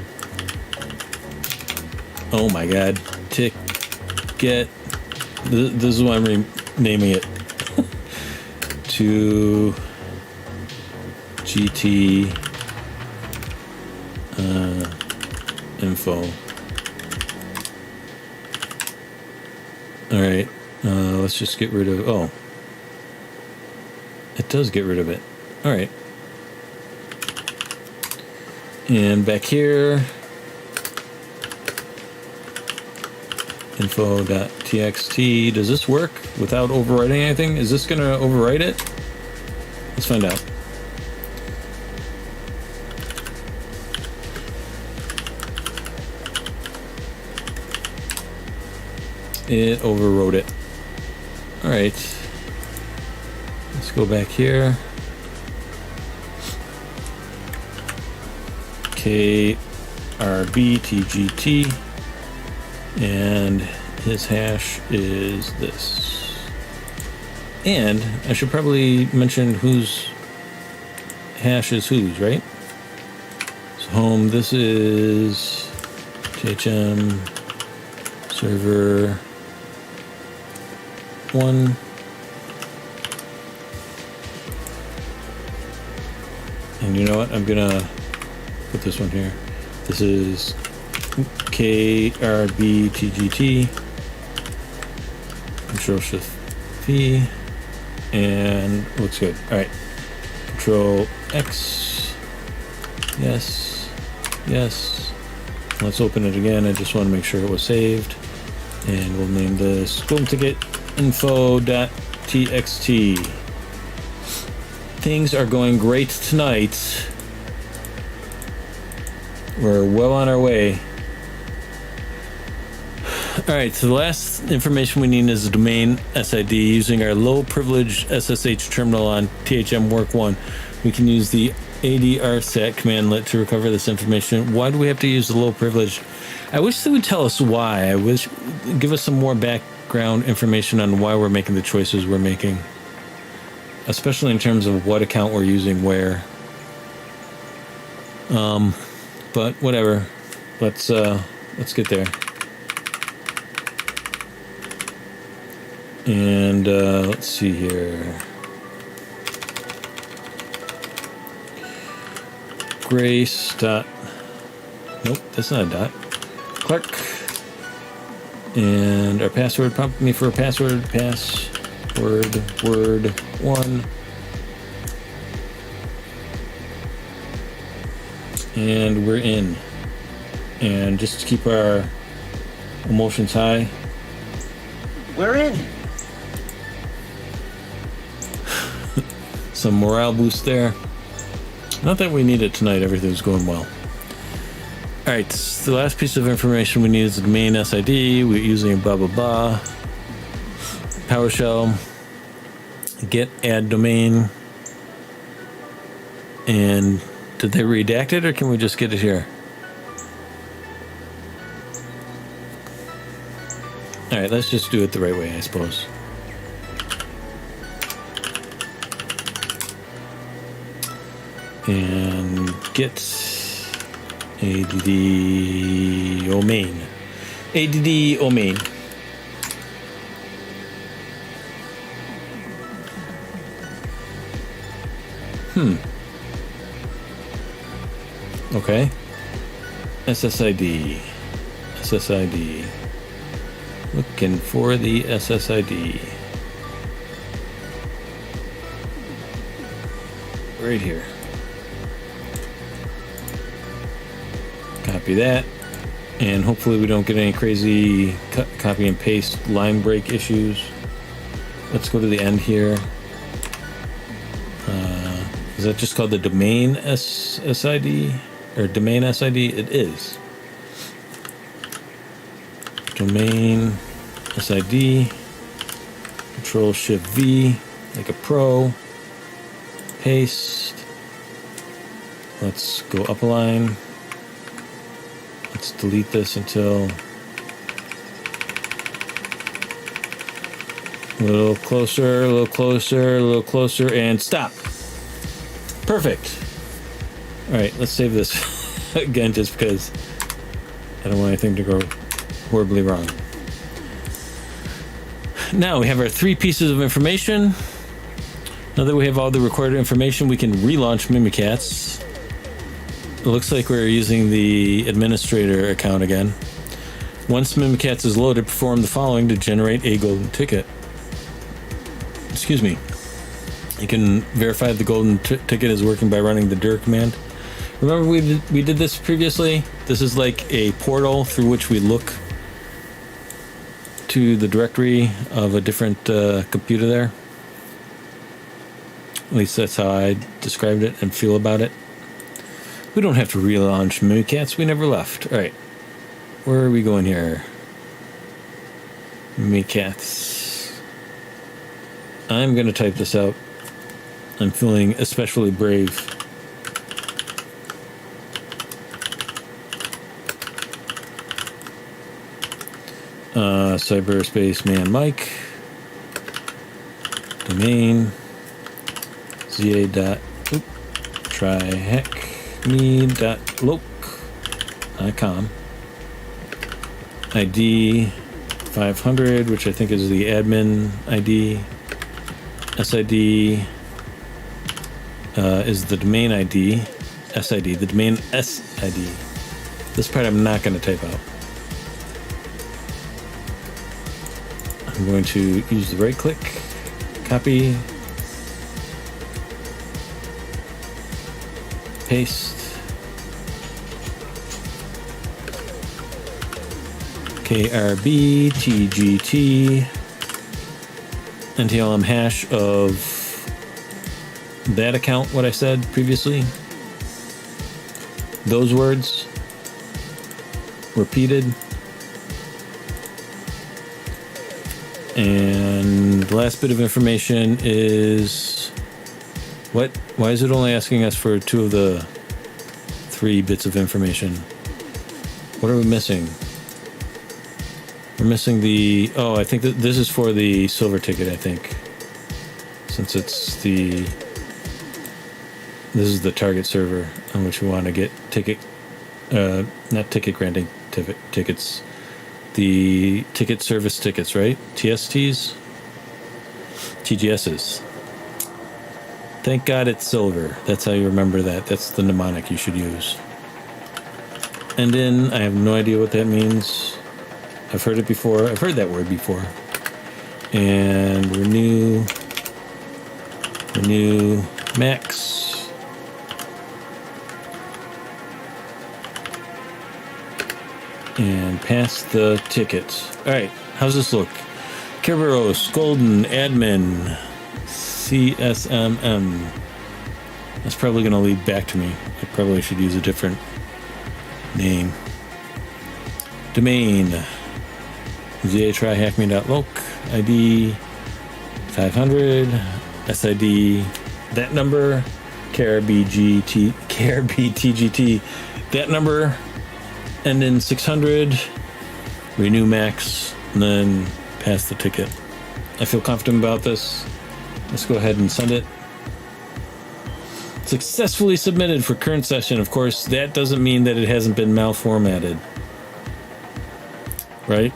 Oh my god. Ticket. This is why I'm renaming it to GT info. Alright, let's just get rid of, oh, it does get rid of it. Alright. And back here, info.txt. Does this work without overwriting anything? Is this going to overwrite it? Let's find out. It overwrote it. Alright. Let's go back here. KRBTGT. And his hash is this. And I should probably mention whose hash is whose, right? So home, this is THM server 1. And you know what? I'm gonna put this one here. This is KRBTGT. Control Shift V, and looks good. All right. Control X. Yes. Yes. Let's open it again. I just want to make sure it was saved. And we'll name this golden ticket info.txt. Things are going great tonight. We're well on our way. Alright, so the last information we need is the domain SID. Using our low privileged SSH terminal on THM Work 1, we can use the ADRSAT commandlet to recover this information. Why do we have to use the low privilege? I wish they would tell us why. I wish, give us some more background information on why we're making the choices we're making, especially in terms of what account we're using where. But whatever. Let's get there. And let's see here. Grace dot. Nope, that's not a dot. Clark. And our password prompted me for a password. Password word 1. And we're in. And just to keep our emotions high. We're in. Some morale boost there. Not that we need it tonight, everything's going well. Alright, the last piece of information we need is the domain SID. We're using blah blah blah. PowerShell. Get add domain. And did they redact it or can we just get it here? Alright, let's just do it the right way, I suppose. And get add domain. Add domain. Okay. SSID. SSID. Looking for the SSID. Right here. Copy that. And hopefully we don't get any crazy copy and paste line break issues. Let's go to the end here. Is that just called the domain SSID? Or domain SID? It is. Domain SID. Control Shift V like a pro. Paste. Let's go up a line. Let's delete this until a little closer, a little closer, a little closer, and stop. Perfect. All right, let's save this again just because I don't want anything to go horribly wrong. Now we have our 3 pieces of information. Now that we have all the recorded information, we can relaunch Mimikatz. It looks like we're using the administrator account again. Once Mimikatz is loaded, perform the following to generate a golden ticket. Excuse me. You can verify the golden ticket is working by running the dir command. Remember we did this previously? This is like a portal through which we look to the directory of a different computer there. At least that's how I described it and feel about it. We don't have to relaunch Mimikatz. We never left. All right. Where are we going here? Mimikatz. I'm going to type this out. I'm feeling especially brave. Cyberspace man Mike. Domain. ZA dot. Try heck. me.loc.com. ID 500, which I think is the admin ID. SID is the domain ID. SID, the domain SID. This part I'm not going to type out. I'm going to use the right click, copy, paste, KRB TGT NTLM hash of that account, what I said previously. Those words repeated. And the last bit of information is what? Why is it only asking us for 2 of the 3 bits of information? What are we missing? We're missing the... Oh, I think that this is for the silver ticket, I think. Since it's the... This is the target server on which we want to get ticket... not ticket granting tickets. The ticket service tickets, right? TSTs? TGSs. Thank God it's silver. That's how you remember that. That's the mnemonic you should use. And then, I have no idea what that means. I've heard it before. I've heard that word before. And renew max. And pass the ticket. Alright, how's this look? Kerberos, Golden, Admin, CSMM. That's probably going to lead back to me. I probably should use a different name. Domain. zatryhackme.loc. ID 500. SID. That number. KRBTGT. That number. And then 600, renew max, and then pass the ticket. I feel confident about this. Let's go ahead and send it. Successfully submitted for current session. Of course, that doesn't mean that it hasn't been malformatted. Right?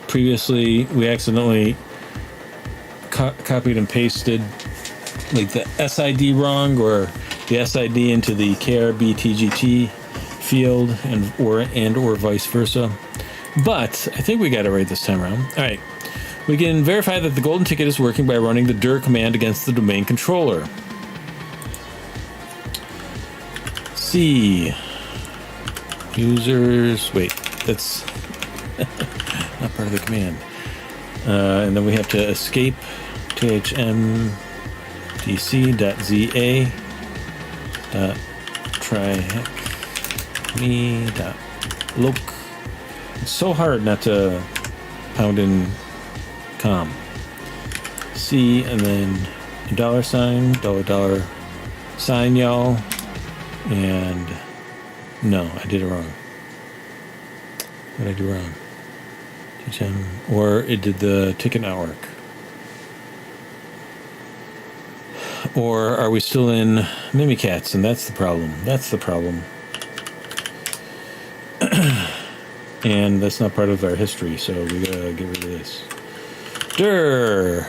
Previously, we accidentally copied and pasted like the SID wrong, or the SID into the KRBTGT field, or vice versa. But I think we got it right this time around. All right, we can verify that the golden ticket is working by running the dir command against the domain controller. C users. Wait, that's not part of the command. And then we have to escape thmdc.za.tryhackme.loc. It's so hard not to pound in com. C and then $, $sign, y'all. And no, I did it wrong. What did I do wrong? Or it did the ticket not work. Or are we still in Mimikatz? And that's the problem. That's the problem. And that's not part of our history, so we gotta get rid of this. dir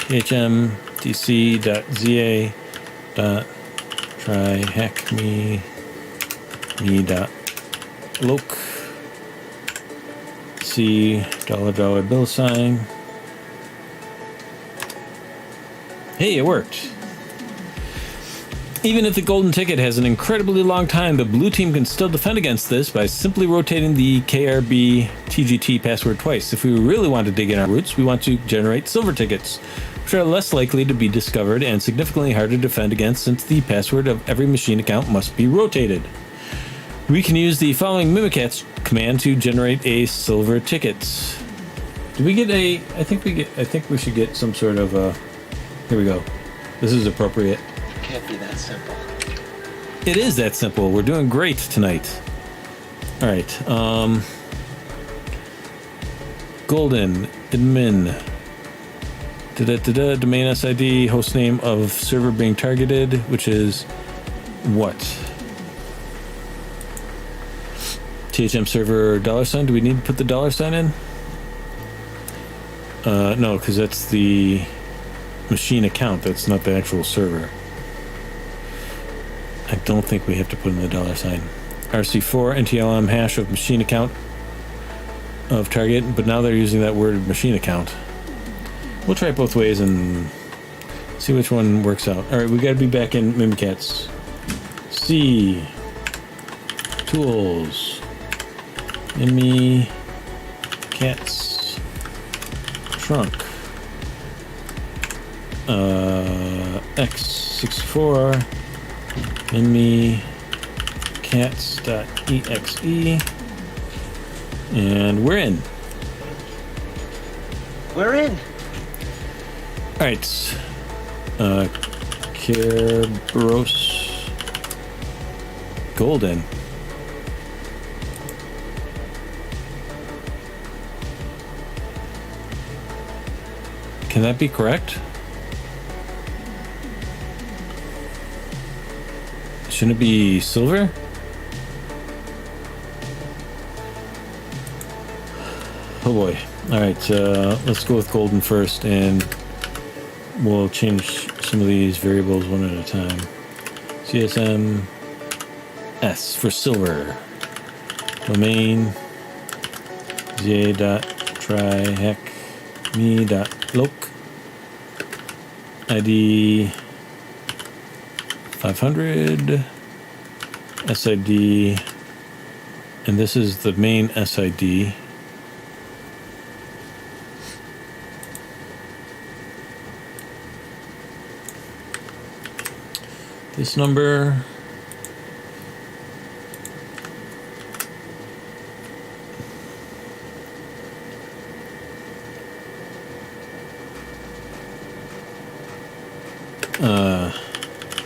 tmdc.za.tryhackme.loc. C $, Hey, it worked. Even if the golden ticket has an incredibly long time, the blue team can still defend against this by simply rotating the KRB TGT password twice. If we really want to dig in our roots, we want to generate silver tickets, which are less likely to be discovered and significantly harder to defend against since the password of every machine account must be rotated. We can use the following Mimikatz command to generate a silver ticket. Do we get a... I think we should get some sort of a... Here we go. This is appropriate. Can't be that simple. It is that simple. We're doing great tonight. All right. Golden admin. Domain SID, hostname of server being targeted, which is what? THM server $. Do we need to put the $sign in? No, because that's the machine account. That's not the actual server. I don't think we have to put in the $sign. RC4 NTLM hash of machine account of target, but now they're using that word machine account. We'll try it both ways and see which one works out. All right, we got to be back in Mimikatz. C tools Mimi Cat's trunk. X64 Mimi cats.exe, and we're in. We're in. All right. Kerberos Golden. Can that be correct? Shouldn't it be silver? Oh boy. Alright, let's go with golden first, and we'll change some of these variables one at a time. CSM S for silver. Domain za.tryhackme.loc. ID 500. SID. And this is the main SID. This number.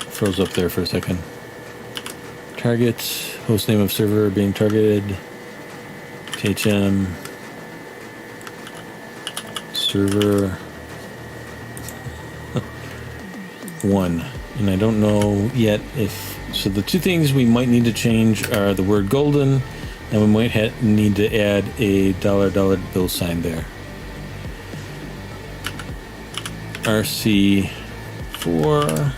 Froze up there for a second. Target, host name of server being targeted. THM server 1. And I don't know yet if... So the two things we might need to change are the word golden, and we might need to add a $$ sign there. RC4.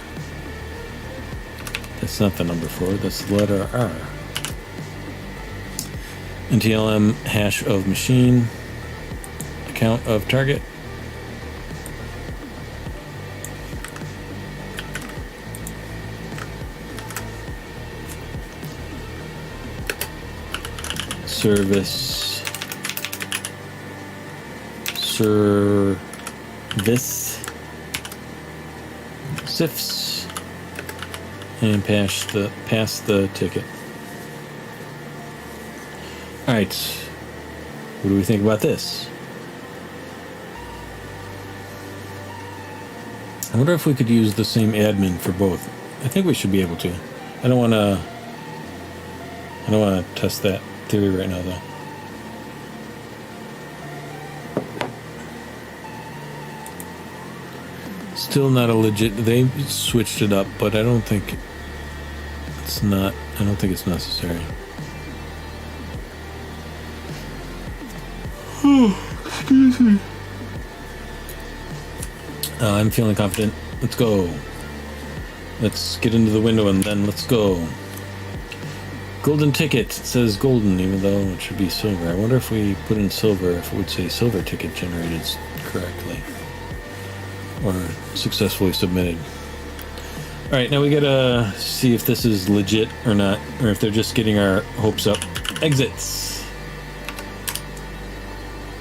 That's not the number 4, that's the letter R. NTLM hash of machine. Account of target. Service. SIFs. And pass the ticket. All right. What do we think about this? I wonder if we could use the same admin for both. I think we should be able to. I don't want to test that theory right now, though. Still not a legit. They switched it up, but I don't think it's necessary. Excuse me. I'm feeling confident. Let's go. Let's get into the window and then let's go. Golden ticket. It says golden, even though it should be silver. I wonder if we put in silver, if it would say silver ticket generated correctly. Or successfully submitted. Alright, now we gotta see if this is legit or not, or if they're just getting our hopes up. Exits.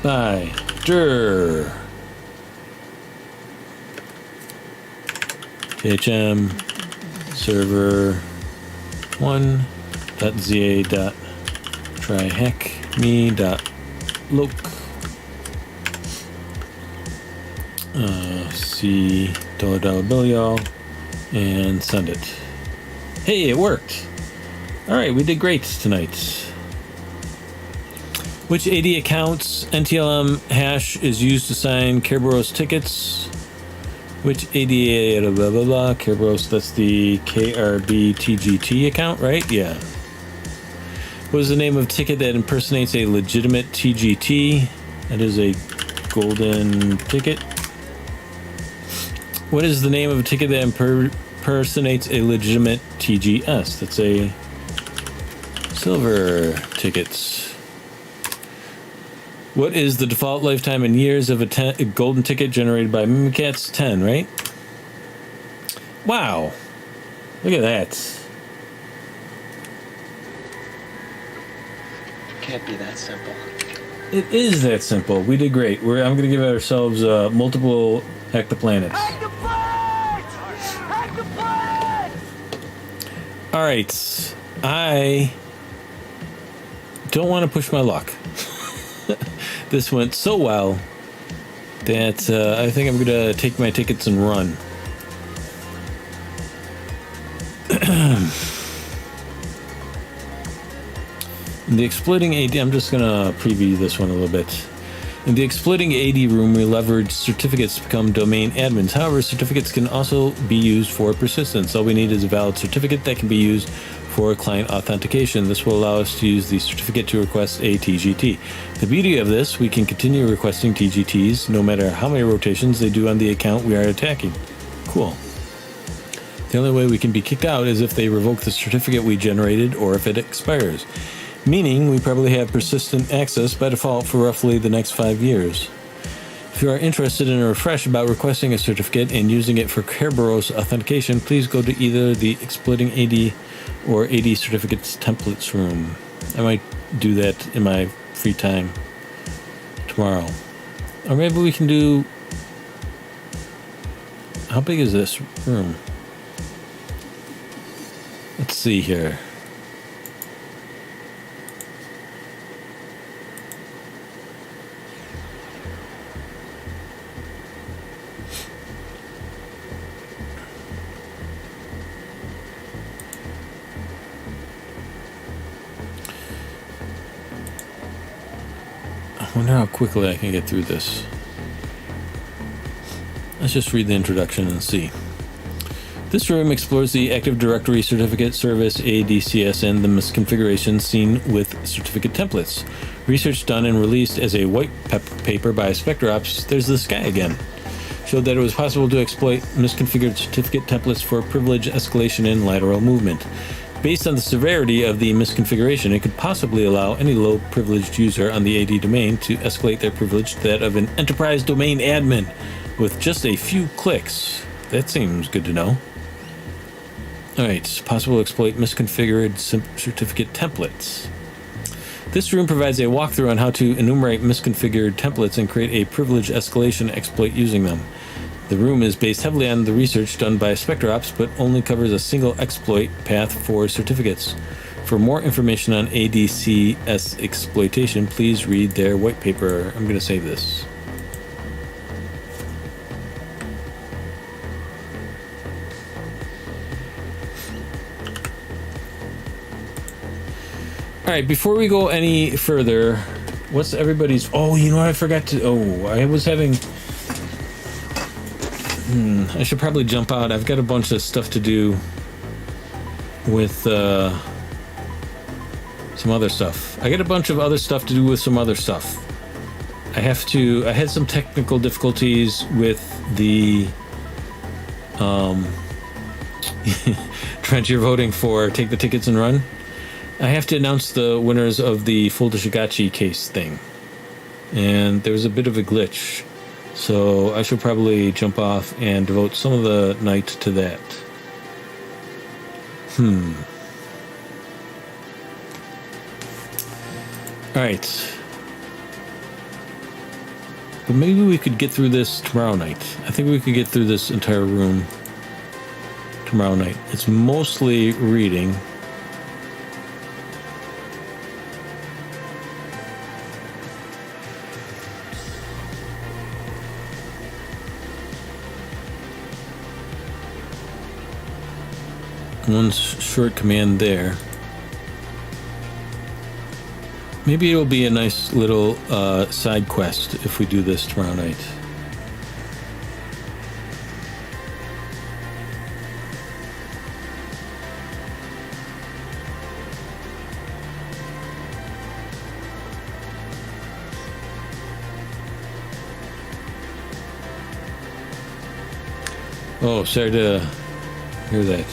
Bye. Dur. THM server 1.za.tryhackme.loc. See $$ bill, y'all, and send it. Hey, it worked. All right, we did great tonight. Which AD accounts NTLM hash is used to sign Kerberos tickets? Which ADA blah blah blah Kerberos? That's the KRBTGT account, right? Yeah. What is the name of ticket that impersonates a legitimate TGT? That is a golden ticket. What is the name of a ticket that impersonates a legitimate TGS? That's a silver tickets. What is the default lifetime in years of a golden ticket generated by Mimikatz? 10, right? Wow. Look at that. Can't be that simple. It is that simple. We did great. I'm going to give ourselves multiple hectoplanets. All right. I don't want to push my luck. This went so well that I think I'm going to take my tickets and run. In the Exploding AD, I'm just going to preview this one a little bit. In the Exploding AD room, we leverage certificates to become domain admins. However, certificates can also be used for persistence. All we need is a valid certificate that can be used for client authentication. This will allow us to use the certificate to request a TGT. The beauty of this, we can continue requesting TGTs no matter how many rotations they do on the account we are attacking. Cool. The only way we can be kicked out is if they revoke the certificate we generated or if it expires. Meaning we probably have persistent access by default for roughly the next 5 years. If you are interested in a refresh about requesting a certificate and using it for Kerberos authentication, please go to either the Exploding AD or AD Certificates Templates room. I might do that in my free time tomorrow. Or maybe we can do... How big is this room? Let's see here. I wonder how quickly I can get through this. Let's just read the introduction and see. This room explores the Active Directory Certificate Service ADCS and the misconfigurations seen with certificate templates. Research done and released as a white paper by SpectreOps, There's This Guy Again, showed that it was possible to exploit misconfigured certificate templates for privilege escalation and lateral movement. Based on the severity of the misconfiguration, it could possibly allow any low-privileged user on the AD domain to escalate their privilege to that of an enterprise domain admin with just a few clicks. That seems good to know. Alright, it's possible to exploit misconfigured certificate templates. This room provides a walkthrough on how to enumerate misconfigured templates and create a privilege escalation exploit using them. The room is based heavily on the research done by SpectreOps, but only covers a single exploit path for certificates. For more information on ADCS exploitation, please read their white paper. I'm going to save this. Alright, before we go any further, what's everybody's... Oh, you know what I forgot to... Oh, I was having... I should probably jump out. I've got a bunch of stuff to do with some other stuff. I got a bunch of other stuff to do with some other stuff. I had some technical difficulties with the Trent, you're voting for Take the Tickets and Run. I have to announce the winners of the Full Shigaichi case thing. And there was a bit of a glitch. So I should probably jump off and devote some of the night to that. Alright. But maybe we could get through this tomorrow night. I think we could get through this entire room tomorrow night. It's mostly reading. One short command there. Maybe it'll be a nice little side quest if we do this tomorrow night. Oh, sorry to hear that.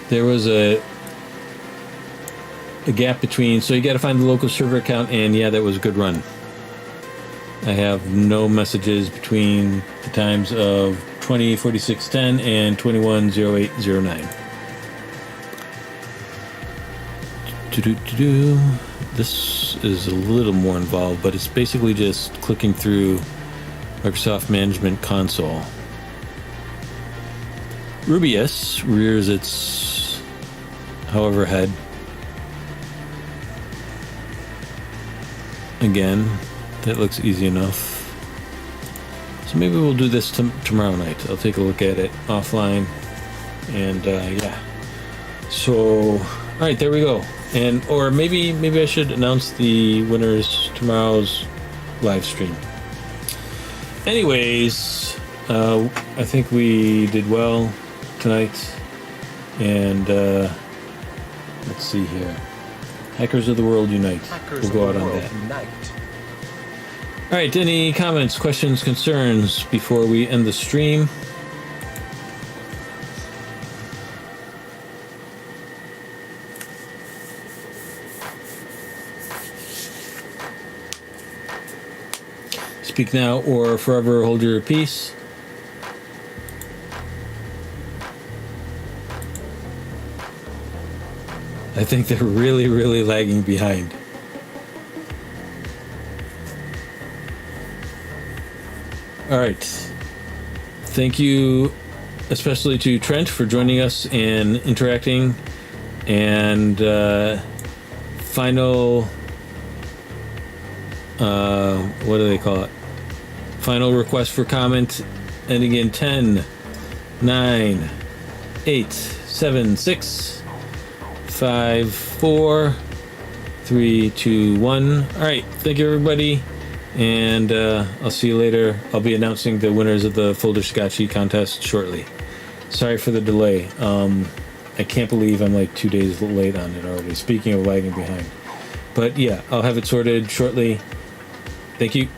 There was a gap between, so you got to find the local server account, and yeah, that was a good run. I have no messages between the times of 20:46:10 and 21:08:09. This is a little more involved, but it's basically just clicking through Microsoft Management Console. Ruby-S rears its however head. Again, that looks easy enough. So maybe we'll do this tomorrow night. I'll take a look at it offline. And yeah. So, all right, there we go. And or maybe I should announce the winners tomorrow's live stream. Anyways, I think we did well tonight. And let's see here. Hackers of the World Unite. We'll go out on that. All right, any comments, questions, concerns before we end the stream? Speak now or forever hold your peace. I think they're really, really lagging behind. All right. Thank you especially to Trent for joining us and interacting. And final, what do they call it? Final request for comment ending in 10, 9, 8, 7, 6, 5, 4, 3, 2, 1. All right. Thank you, everybody. And I'll see you later. I'll be announcing the winners of the Folder Scotchy contest shortly. Sorry for the delay. I can't believe I'm like 2 days late on it already. Speaking of lagging behind. But yeah, I'll have it sorted shortly. Thank you.